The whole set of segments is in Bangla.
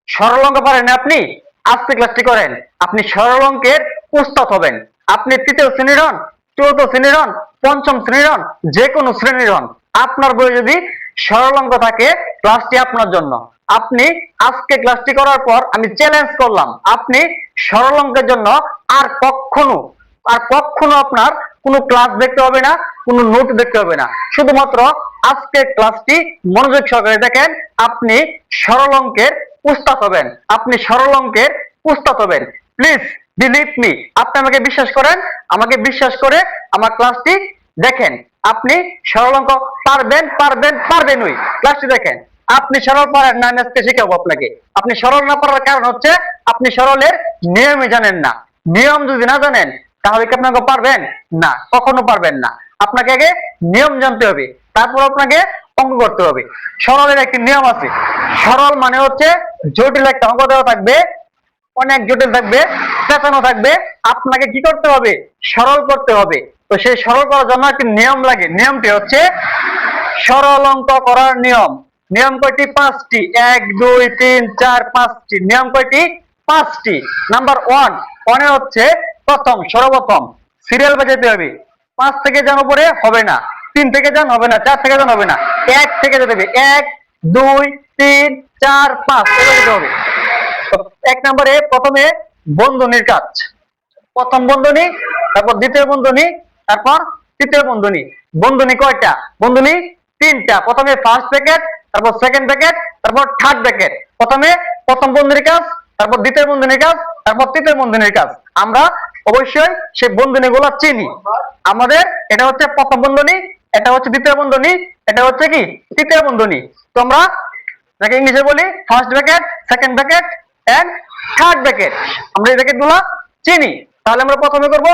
সরল অঙ্ক পারেন না আপনি, আজকে ক্লাসটি করেন। আপনি সরল অঙ্কের উস্তাদ হবেন। আপনি তৃতীয় শ্রেণীর হন, চতুর্থ শ্রেণীর হন, পঞ্চম শ্রেণীর হন, যে কোনো শ্রেণীর হন, আপনার বইয়ে যদি সরল অঙ্ক থাকে ক্লাসটি আপনার জন্য। আপনি আজকে ক্লাসটি করার পর আমি চ্যালেঞ্জ করলাম, আপনি সরল অঙ্কের জন্য আর কখনো আপনার কোনো ক্লাস দেখতে হবে না, কোনো নোট দেখতে হবে না। শুধুমাত্র আজকে ক্লাসটি মনোযোগ সহকারে দেখেন, আপনি সরল অঙ্কের উস্তাদ হবেন। আপনি সরল অঙ্কের উস্তাদ হবেন। প্লিজ বিলিভ মি, আপনি আমাকে বিশ্বাস করেন। আমাকে বিশ্বাস করে আমার ক্লাসটি দেখেন। আপনি সরল অঙ্ক পারবেন পারবেন পারবেনই। ক্লাসটি দেখেন। আপনি সরল পারেন না, আমি আজকে শিখাবো আপনাকে। আপনি সরল না পারার কারণ হচ্ছে আপনি সরলের নিয়মই জানেন না। নিয়ম যদি না জানেন তাহলে কি আপনি অঙ্ক পারবেন না? কখনো পারবেন না। আপনাকে আগে নিয়ম জানতে হবে, তারপর আপনাকে অঙ্ক করতে হবে। সরলের একটি নিয়ম আছে। সরল মানে হচ্ছে জটিল একটা অঙ্ক দেওয়া থাকবে, অনেক জটিল থাকবে, পেঁচানো থাকবে, আপনাকে কি করতে হবে? সরল করতে হবে। তো সেই সরল করার জন্য একটি নিয়ম লাগে। নিয়মটি হচ্ছে সরল অঙ্ক করার নিয়ম। নিয়ম কয়টি? 5টি। 1 2 3 4 5টি। নিয়ম কয়টি? 5টি। নাম্বার 1, ওয়ানে হচ্ছে প্রথম, সর্বপ্রথম সিরিয়াল বাজাতে হবে। 5 থেকে যান উপরে হবে না, 3 থেকে যান হবে না, 4 থেকে যান হবে না, 1 থেকে যেতে হবে। 1 2 3 4 5 এভাবে যেতে হবে। 1 নম্বরে প্রথমে বন্ধনীর কাজ। প্রথম বন্ধনী, তারপর দ্বিতীয় বন্ধনী, তারপর তৃতীয় বন্ধনী। বন্ধনী কয়টা? বন্ধনী 3টা। প্রথমে ফার্স্ট ব্র্যাকেট, তারপর সেকেন্ড ব্র্যাকেট, তারপর থার্ড ব্র্যাকেট। প্রথমে প্রথম বন্ধনীর কাজ, তারপর দ্বিতীয় বন্ধনীর কাজ, তারপর তৃতীয় বন্ধনীর কাজ। আমরা অবশ্যই সেই বন্ধনীগুলো চিনি। আমাদের এটা হচ্ছে প্রথম বন্ধনী, এটা হচ্ছে দ্বিতীয় বন্ধনী, এটা হচ্ছে কি তৃতীয় বন্ধনী। তো আমরা যাকে ইংলিশে বলি first bracket, second bracket and third bracket. আমরা এই ব্র্যাকেট গুলা চিনি। তাহলে আমরা প্রথমে করব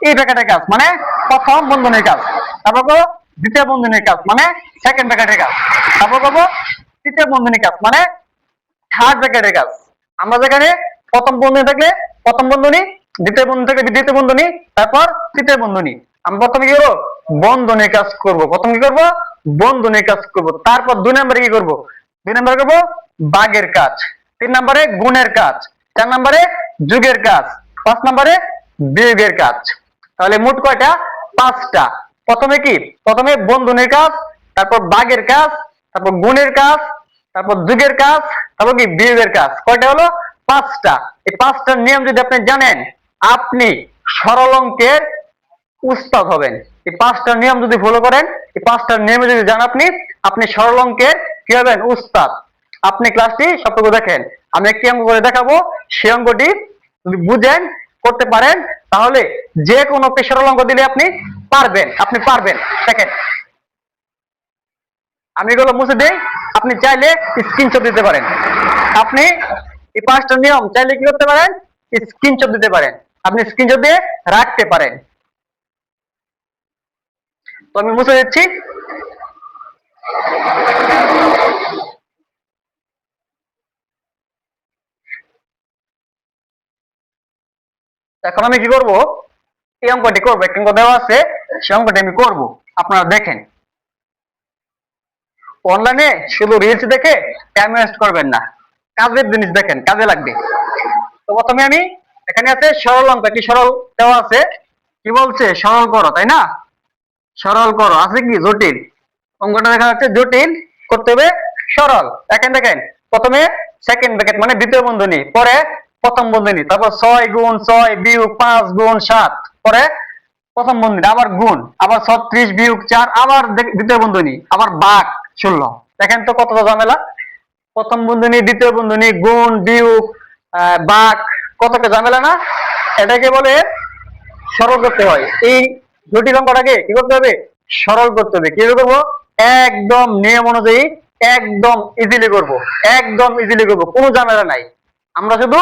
এই ব্র্যাকেটের কাজ, মানে প্রথম বন্ধনীর কাজ। তারপর করব দ্বিতীয় বন্ধনীর কাজ, মানে সেকেন্ড ব্র্যাকেটের কাজ। তারপর করব তৃতীয় বন্ধনীর কাজ, মানে থার্ড ব্র্যাকেটের কাজ। আমরা যেখানে প্রথম বন্ধনী থাকলে প্রথম বন্ধনী, দ্বিতীয় বন্ধনী থাকলে দ্বিতীয় বন্ধনী, তারপর তৃতীয় বন্ধনী। আমরা প্রথমে কি করবো? বন্ধনীর কাজ করব। প্রথম কি করব? বন্ধনীর কাজ করব। তারপর 2 নম্বরে কি করব? 2 নম্বরে করব ভাগের কাজ। 3 নম্বরে গুণের কাজ। 4 নম্বরে যোগের কাজ। 5 নম্বরে বিয়োগের কাজ। তাহলে মোট কয়টা? 5টা। প্রথমে কি? প্রথমে বন্ধনীর কাজ, তারপর ভাগের কাজ, তারপর গুণের কাজ, তারপর যোগের কাজ, তারপর কি বিয়োগের কাজ। কয়টা হলো? 5টা। এই 5টার নিয়ম যদি আপনি জানেন, আপনি সরল অঙ্কের উস্তাদ হবেন। এই 5টার নিয়ম যদি ফলো করেন, এই 5টার নিয়ম যদি জানেন আপনি, আপনি সরল অঙ্কের কি হবেন? উস্তাদ। আপনি ক্লাসটি সবটুকু দেখেন। আমি একটি অঙ্ক করে দেখাবো, সেই অঙ্কটি যদি বুঝেন, করতে পারেন, তাহলে যে কোনো সরল অঙ্ক দিলে আপনি পারবেন। আপনি পারবেন। দেখেন আমি এগুলো মুছে দেই, আপনি চাইলে স্ক্রিনশট দিতে পারেন। আপনি এই 5টা নিয়ম চাইলে কি করতে পারেন? স্ক্রিনশট দিতে পারেন। আপনি স্ক্রিনশট দিয়ে রাখতে পারেন। তো আমি মুছে দিচ্ছি। এখন আমি কি করব? এই অঙ্কটি করবো। একটা অঙ্ক দেওয়া আছে, সেই অঙ্কটি আমি করব। আপনারা দেখেন। অনলাইনে শুধু রিলস দেখে টাইম ওয়েস্ট করবেন না, কাজের জিনিস দেখেন, কাজে লাগবে। তো প্রথমে আমি এখানে আছে সরল অঙ্ক, কি সরল দেওয়া আছে, কি বলছে? সরল করো, তাই না? সরল করো আছে কি জটিল? অঙ্কটা দেখা যাচ্ছে জটিল, করতে হবে সরল। দেখেন দেখেন, প্রথমে সেকেন্ড ব্র্যাকেট মানে দ্বিতীয় বন্ধনী, পরে প্রথম বন্ধনী, তারপর 6 গুণ 6 বিয়োগ 5 গুণ 7, পরে প্রথম বন্ধনী, আবার গুণ, আবার 36 বিয়োগ 4, আবার দ্বিতীয় বন্ধনী, আবার ভাগ 16। দেখেন তো কতটা ঝামেলা। প্রথম বন্ধনী, দ্বিতীয় বন্ধনী, গুণ বিয়োগ ভাগ, কতটা ঝামেলা না? এটাকে বলে সরল করতে হয়। এই জটিল অঙ্কটাকে কি করতে হবে? সরল করতে হবে। কিভাবে করবো? একদম নিয়ম অনুযায়ী, একদম ইজিলি করব। একদম ইজিলি করব, কোনো ঝামেলা নাই। আমরা শুধু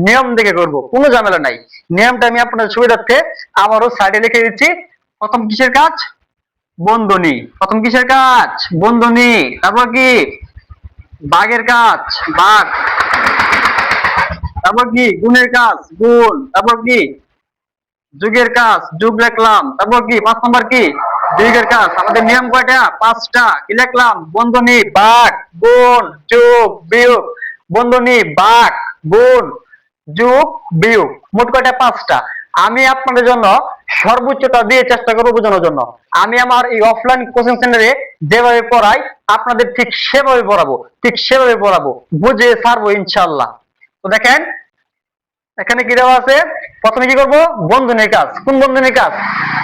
নিয়ম দেখে করব, কোনো ঝামেলা নাই। নিয়মটা আমি আপনাদের সুবিধার্থে আমারও সাইডে লিখে দিচ্ছি। প্রথম কিসের কাজ? বন্ধনী। প্রথম কিসের কাজ? বন্ধনী। তারপর কি? ভাগের কাজ, ভাগ। তারপর কি? গুণের কাজ, গুণ। তারপর কি? যোগের কাজ, যোগ লিখলাম। তারপর কি? 5 নম্বর কি? বিয়োগের কাজ। আমাদের নিয়ম কয়টা? 5টা। কি লিখলাম? বন্ধনী, ভাগ, গুণ, যোগ, বিয়োগ। বন্ধনী, ভাগ, গুণ, যোগ, বিয়োগ, মোট কয়টা? 5টা। আমি আপনাদের জন্য সর্বোচ্চটা দিয়ে চেষ্টা করবো বোঝানোর জন্য। আমি আমার এই অফলাইন কোচিং সেন্টারে যেভাবে পড়াই আপনাদের ঠিক সেভাবে পড়াবো, ঠিক সেভাবে পড়াবো, বুঝিয়ে ছাড়বো ইনশাআল্লাহ। তো দেখেন এখানে কি দেওয়া আছে, প্রথমে কি করব? বন্ধনীর কাজ। কোন বন্ধনীর কাজ?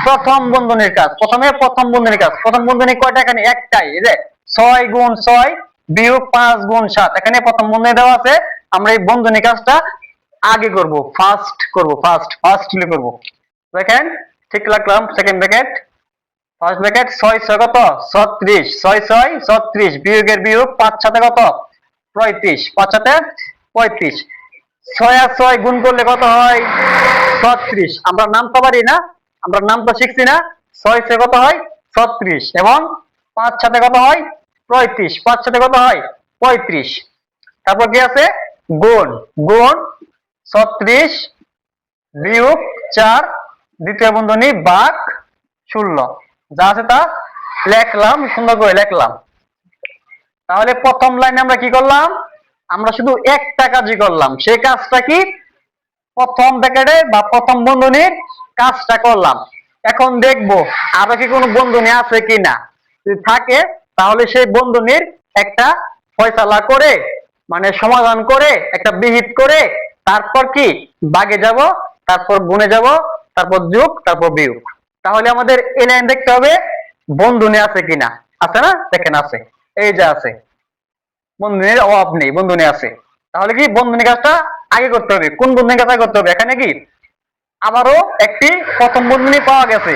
প্রথম বন্ধনীর কাজ। প্রথমে প্রথম বন্ধনীর কাজ। প্রথম বন্ধনী কয়টা? এখানে একটাই, এই যে 6 গুণ 6 বিয়োগ 5 গুণ 7। এখানে প্রথম বন্ধনী দেওয়া আছে, আমরা এই বন্ধনী কাজটা আগে করব, ফার্স্ট করব, ফার্স্টলি করব। দেখেন ঠিক রাখলাম, সেকেন্ড ব্র্যাকেট, ফার্স্ট ব্র্যাকেট, 6 6 কত? 36, 6 6 36, বিয়োগের বিয়োগ, 5 7 কত? 35, 5 7 35, 6 আর 6 গুণ করলে কত হয়? 36। আমরা নামতে পারি না, আমরা নামটা শিখছি না। 6 6 কত হয়? 36 এবং 5 7 কত হয়? 35, 5 7 কত হয়? 35। তারপর কি আছে? গুণ, গুণ 36 বিয়োগ 4, দ্বিতীয় বন্ধনী, ভাগ 16। যা আছে তা লিখলাম, সুন্দর করে লিখলাম। তাহলে প্রথম লাইনে আমরা কি করলাম? আমরা শুধু একটা কাজই করলাম। সেই কাজটা কি? প্রথম ব্র্যাকেটে বা প্রথম বন্ধনীর কাজটা করলাম। এখন দেখবো আরো কি কোনো বন্ধনী আছে কিনা। যদি থাকে তাহলে সেই বন্ধনীর একটা ফয়সালা করে, মানে সমাধান করে, একটা বিহিত করে, তারপর কি ভাগে যাব, তারপর গুণে যাব, তারপর যোগ, তারপর বিয়োগ। তাহলে আমাদের এই লাইন দেখতে হবে বন্ধনী আছে কিনা। আছে না? দেখেন আছে, এই যে আছে, বন্ধনীর অভাব নেই, বন্ধনী আছে। তাহলে কি বন্ধনী কাজটা আগে করতে হবে। কোন বন্ধনী কাজ আগে করতে হবে? এখানে কি আবারও একটি প্রথম বন্ধনী পাওয়া গেছে,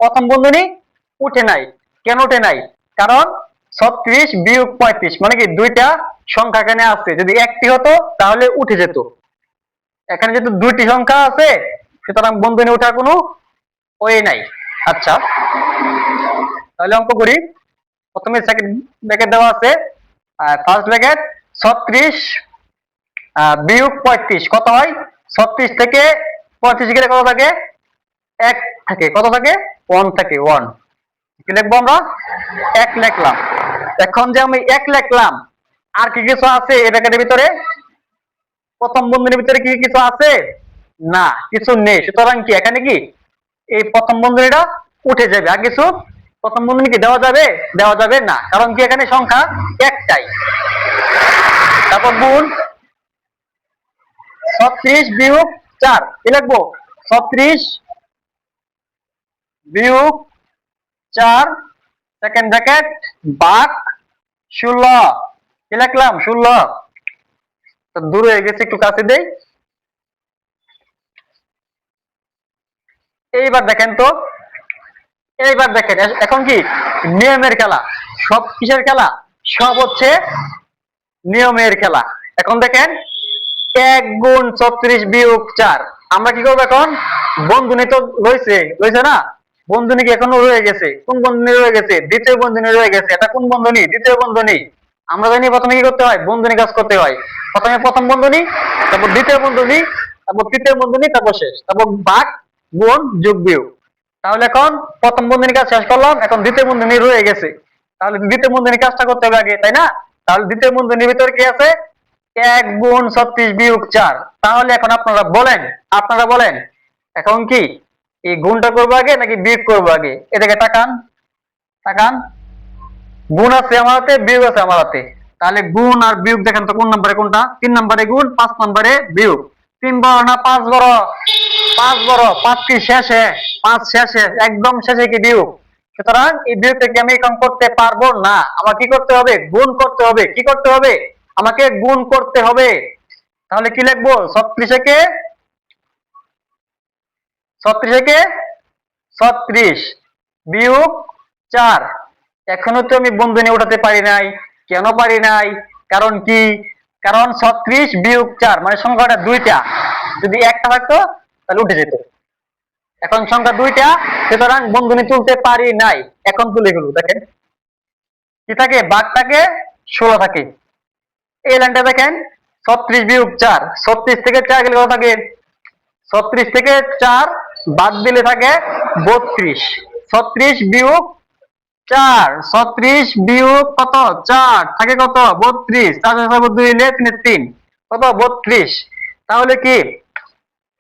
প্রথম বন্ধনী উঠে নাই। কেন উঠে নাই? কারণ 36 বিয়োগ 35, মানে কি দুইটা সংখ্যা এখানে আছে। যদি একটি হতো তাহলে উঠে যেত। এখানে যেহেতু দুইটি সংখ্যা আছে, সুতরাং বন্ধনী ওঠার কোনো ওয়ে নাই। আচ্ছা, তাহলে অঙ্ক করি। প্রথমে সেকেন্ড ব্র্যাকেট দেওয়া আছে, ফার্স্ট ব্র্যাকেট 36 বিয়োগ 35 কত হয়? 36 থেকে 35 গেলে কত থাকে? 1 থাকে। কত থাকে? 1 থাকে, 1। কি লিখবো আমরা? 1 লিখলাম। এখন যে আমি 1 লিখলাম, আর কি কিছু আছে এই ব্র্যাকেটের ভিতরে? প্রথম বন্ধনীর ভিতরে কি কিছু আছে? না, কিছু নেই। সুতরাং কি এখানে কি এই প্রথম বন্ধনীটা উঠে যাবে। আর কিছু প্রথম বন্ধনী কি দেওয়া যাবে? দেওয়া যাবে না, কারণ কি এখানে সংখ্যা একটাই। তারপর গুণ 36 বিয়োগ 4, কি লিখবো? 36 বিয়োগ 4, সেকেন্ড ব্র্যাকেট, ভাগ 16, কি লিখলাম? 16। তো দূর হয়ে গেছে, একটু কাছে দেই। এইবার দেখেন তো, এইবার দেখেন এখন কি নিয়মের খেলা। সব কিসের খেলা? সব হচ্ছে নিয়মের খেলা। এখন দেখেন 1 গুণ 36 বিয়োগ 4, আমরা কি করবো এখন? বন্ধনী তো রয়েছে, রয়েছে না? বন্ধনী কি এখনো রয়ে গেছে? কোন বন্ধনী রয়ে গেছে? দ্বিতীয় বন্ধনী রয়ে গেছে। এটা কোন বন্ধনী? দ্বিতীয় বন্ধনী। আমরা জানি প্রথমে কি করতে হয়? বন্ধনী কাজ করতে হয়। প্রথমে প্রথম বন্ধনী, তারপর দ্বিতীয় বন্ধনী, তারপর তৃতীয় বন্ধনী, তারপর শেষ, তারপর ভাগ, গুণ, যোগ, বিয়োগ। তাহলে এখন প্রথম বন্ধনীর কাজ শেষ করলাম, এখন দ্বিতীয় বন্ধনী রয়ে গেছে। তাহলে দ্বিতীয় বন্ধনীর কাজটা করতে হবে আগে, তাই না? তাহলে দ্বিতীয় বন্ধনীর ভিতরে কি আছে? 1 গুণ 36 বিয়োগ 4। তাহলে এখন আপনারা বলেন, আপনারা বলেন এখন কি এই গুণটা করবো আগে নাকি বিয়োগ করবো আগে? এদিকে তাকান, তাকান। গুণ আছে আমার হাতে, বিয়োগ আছে আমার হাতে। তাহলে গুণ আর বিয়োগ দেখেন তো কোন নম্বরে কোনটা? 3 নম্বরে গুণ, 5 নম্বরে বিয়োগ। 3 বড় না 5 বড়? 5 বড়। 5 কি শেষে? 5 শেষে, একদম শেষে কি বিয়োগ। সুতরাং এই বিয়োগটাকে আমি এখন করতে পারবো না। আমার কি করতে হবে? গুণ করতে হবে। কি করতে হবে? আমাকে গুণ করতে হবে। তাহলে কি লিখবো? 36 কে 36 বিয়োগ 4। এখনো তো আমি বন্ধনী উঠাতে পারি নাই। কেন পারি নাই? কারণ কি? কারণ 36 বিয়োগ 4 মানে সংখ্যাটা দুইটা। যদি একটা থাকতো তাহলে উঠে যেত। এখন সংখ্যা দুইটা, সুতরাং বন্ধনী তুলতে পারি নাই। এখন তুলে গেল। দেখেন কি থাকে? ভাগ থাকে, 16 থাকে। এই লাইনটা দেখেন 36 বিয়োগ 4, 36 থেকে 4 গেলে কত থাকে? 36 থেকে 4 বাদ দিলে থাকে 32। 36 বিয়োগ 4 36 বিয়োগ কত 4 থাকে কত 32, 4 2 হইলে 3 3 কত 32। তাহলে কি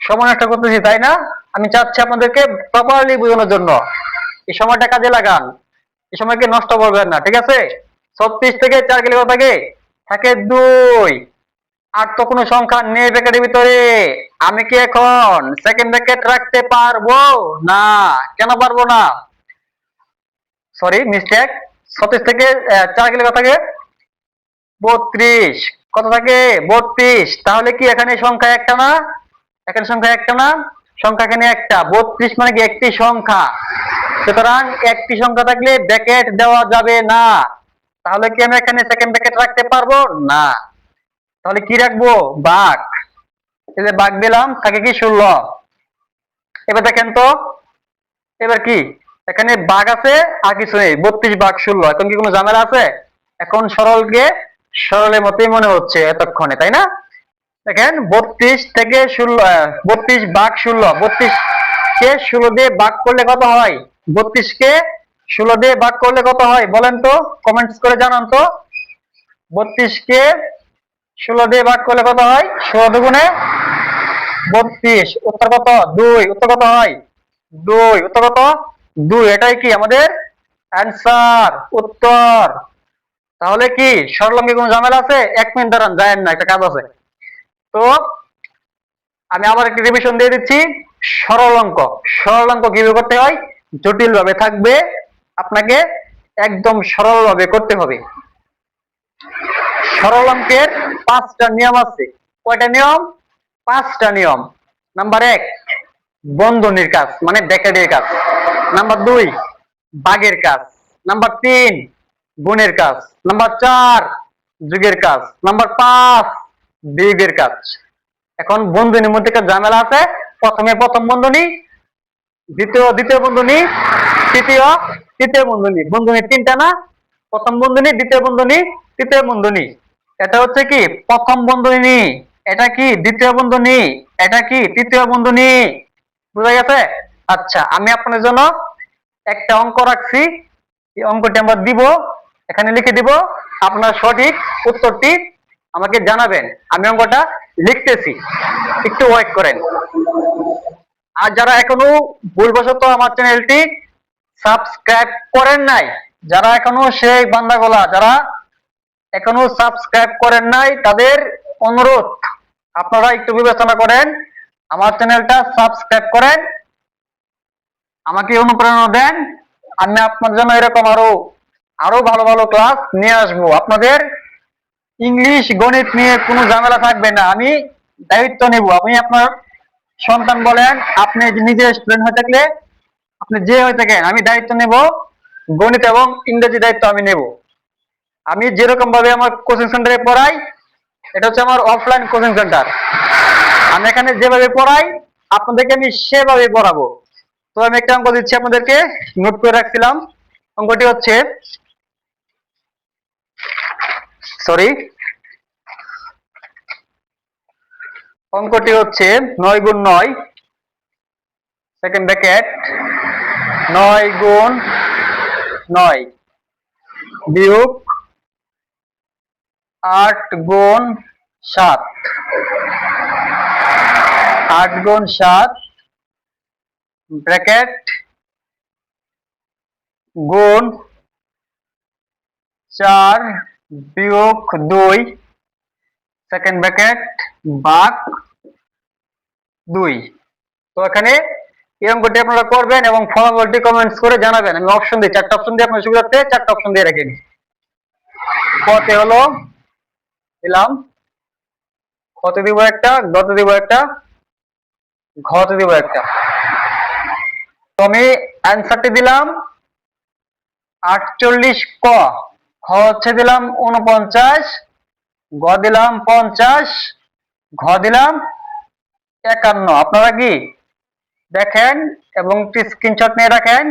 সময় নষ্ট করতেছি তাই না? আমি চাচ্ছি আপনাদেরকে প্রপারলি বোঝানোর জন্য। এই সময়টা কাজে লাগান, এই সময়কে নষ্ট করবেন না, ঠিক আছে? 36 থেকে 4 গেলে কত থাকে? থাকে 2। আর তো কোনো সংখ্যা নেই ব্র্যাকেটের ভিতরে। আমি কি এখন সেকেন্ড ব্র্যাকেট রাখতে পারবো না? কেন পারবো না? Sorry mistake. 36 থেকে 4 গেলে কত থাকে? 32। কত থাকে? 32। তাহলে কি এখানে সংখ্যা একটা না? এখানে সংখ্যা একটা না? সংখ্যা এখানে একটা। 32 মানে কি একটি সংখ্যা। সুতরাং একটি সংখ্যা থাকলে ব্র্যাকেট দেওয়া যাবে না। তাহলে কি আমি এখানে সেকেন্ড ব্র্যাকেট রাখতে পারবো না? তাহলে কি রাখবো? ভাগ। তাহলে ভাগ দিলাম, থাকে কি 16। এবার দেখেন তো, এবার কি এখানে ভাগ আছে আর কিছু নেই, 32 ভাগ 16। এখন কি কোনো ঝামেলা আছে? এখন সরলকে সরলের মতোই মনে হচ্ছে এতক্ষণে, তাই না? দেখেন 32 থেকে 16, 32 ভাগ 16, 32 কে 16 দিয়ে ভাগ করলে কত হয়? 32 কে 16 দিয়ে ভাগ করলে কত হয় বলেন তো, কমেন্টস করে জানান তো। 32 কে 16 দিয়ে ভাগ করলে কত হয়? 16 দুগুণে 32, উত্তর কত? 2। উত্তর কত হয়? 2। উত্তর কত? 2। এটাই কি আমাদের অ্যান্সার, উত্তর। তাহলে কি সরলঙ্কে কোনো ঝামেলা আছে? 1 মিনিট দাঁড়ান, যায়েন না, একটা কাজ আছে। তো আমি আবার একটি রিভিশন দিয়ে দিচ্ছি। সরল অঙ্ক, সরল অঙ্ক কিভাবে করতে হয়? জটিল ভাবে থাকবে, আপনাকে একদম সরল ভাবে করতে হবে। সরল অঙ্কের 5টা নিয়ম আছে। কয়টা নিয়ম? 5টা নিয়ম। নাম্বার 1 বন্ধনীর কাজ মানে ব্র্যাকেটের কাজ। নাম্বার 2 ভাগের কাজ। নাম্বার 3 গুণের কাজ। নাম্বার 4 যোগের কাজ। নাম্বার 5 বিয়োগের কাজ। এখন বন্ধনীর মধ্যে একটা ঝামেলা আছে। প্রথমে প্রথম বন্ধনী, দ্বিতীয় বন্ধনী, তৃতীয় বন্ধনী। বন্ধনী 3টা না? প্রথম বন্ধনী, দ্বিতীয় বন্ধনী, তৃতীয় বন্ধনী। এটা হচ্ছে কি প্রথম বন্ধনী, এটা কি দ্বিতীয় বন্ধনী, এটা কি তৃতীয় বন্ধনী। বুঝা গেছে? আচ্ছা, আমি আপনাদের জন্য একটা অঙ্ক রাখছি, এই অঙ্কটি আমরা দিব, এখানে লিখে দিব। আপনার সঠিক উত্তরটি আমাকে জানাবেন। আমি অঙ্কটা লিখতেছি, একটু ওয়েট করেন। আর যারা এখনো ভুলবশত আমার চ্যানেলটি সাবস্ক্রাইব করেন নাই, যারা এখনো সেই বান্দাগুলা যারা এখনো সাবস্ক্রাইব করেন নাই, তাদের অনুরোধ আপনারা একটু বিবেচনা করেন, আমার চ্যানেলটা সাবস্ক্রাইব করেন, আমাকে অনুপ্রেরণা দেন। আমি আপনার জন্য এরকম আরো ভালো ভালো ক্লাস নিয়ে আসবো। আপনাদের ইংলিশ গণিত নিয়ে কোনো ঝামেলা থাকবে না, আমি দায়িত্ব নেব। আপনি আপনার সন্তান বলেন, আপনি নিজে স্টুডেন্ট হয়ে থাকলে, আপনি যে হয়ে থাকেন, আমি দায়িত্ব নেব। গণিত এবং ইংরেজি দায়িত্ব আমি নেব। আমি যেরকম ভাবে আমার কোচিং সেন্টারে পড়াই, এটা হচ্ছে আমার অফলাইন কোচিং সেন্টার। আমি এখানে যেভাবে পড়াই আপনাদেরকে আমি সেভাবে পড়াবো। তো আমি একটা অঙ্ক দিচ্ছি আপনাদেরকে, নোট করে রাখছিলাম। অঙ্কটি হচ্ছে, সরি, অঙ্কটি হচ্ছে 9 গুণ 9, সেকেন্ড ব্র্যাকেট 9 গুণ 9 বিয়োগ 8 গুণ 7, 8 গুণ 7 ব্র্যাকেট গুণ 4 বিয়োগ 2, সেকেন্ড ব্র্যাকেট ভাগ 2। তো এখানে এই অঙ্কটি আপনারা করবেন এবং ফলাফলটি কমেন্টস করে জানাবেন। আমি অপশন দিই, 4টা অপশন দিয়ে আপনার সুবিধার্থে 4টা অপশন দিয়ে রেখে দিই। কতে হলো দিলাম, কতে দিব একটা, গতে দিব একটা, ঘতে দিব একটা। তো আমি অ্যান্সারটি দিলাম 48 ক, খ হচ্ছে দিলাম 49, গ দিলাম 50, ঘ দিলাম 51। আপনারা কি দেখেন এবং স্ক্রিনশট নিয়ে রাখেন।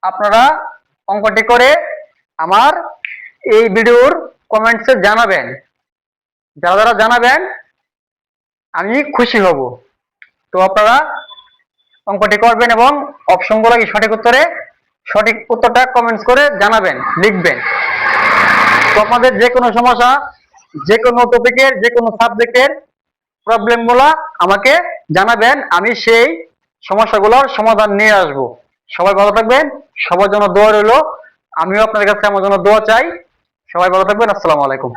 আপনারা অঙ্কটি করে আমার এই ভিডিওর কমেন্টসে জানাবেন। যারা যারা জানাবেন আমি খুশি হব। তো আপনারা অঙ্কটি করবেন এবং অপশনগুলো কি সঠিক উত্তরে সঠিক উত্তরটা কমেন্টস করে জানাবেন, লিখবেন। তো আপনাদের যে কোনো সমস্যা, যে কোনো টপিকের, যে কোনো সাবজেক্টের প্রবলেম গুলা আমাকে জানাবেন, আমি সেই সমস্যাগুলোর সমাধান নিয়ে আসব। সবাই ভালো থাকবেন, সবার জন্য দোয়া রইল। আমিও আপনাদের কাছে আমার জন্য দোয়া চাই। সবাই ভালো থাকবেন। আসসালামু আলাইকুম।